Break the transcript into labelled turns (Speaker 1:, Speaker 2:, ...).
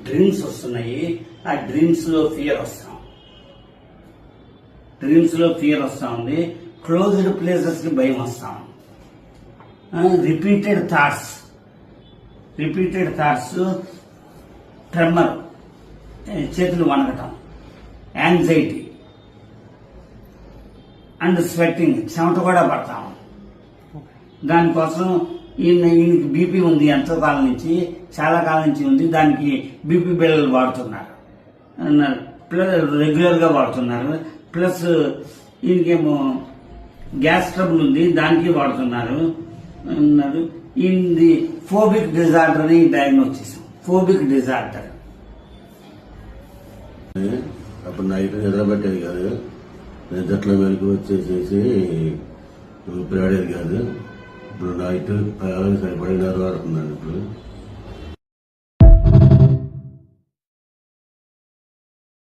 Speaker 1: Dreams వస్తున్నాయి. ఆ dreams లో ఫియర్ వస్తా ఉంది. క్లోజ్డ్ ప్లేసెస్ కి భయం వస్తా ఉంది. రిపీటెడ్ థాట్స్, ట్రెమర్, చేతులు వణకటం, యాంగ్జైటీ అండ్ స్వెట్టింగ్, చెమట కూడా పడతాం. దానికోసం ఈయనకి బీపీ ఉంది, ఎంతో కాలం నుంచి, చాలా కాలం నుంచి ఉంది. దానికి బీపీ బిళ్ళలు వాడుతున్నారు, ప్లస్ రెగ్యులర్ గా వాడుతున్నారు. ప్లస్ ఈయనకేమో గ్యాస్ ట్రబుల్ ఉంది, దానికి వాడుతున్నారు అన్నారు. ఇది ఫోబిక్ డిజార్డర్ అని డయాగ్నోస్ చేశాం. Phobic disorder.
Speaker 2: అప్పుడు నైట్ నిద్రపెట్టేది కాదు, నిద్రలో మెలకు వచ్చేసేసి ఇప్పుడు ఆడేది కాదు. ఇప్పుడు నైట్ సరిపడినారు వాడుతున్నాను. ఇప్పుడు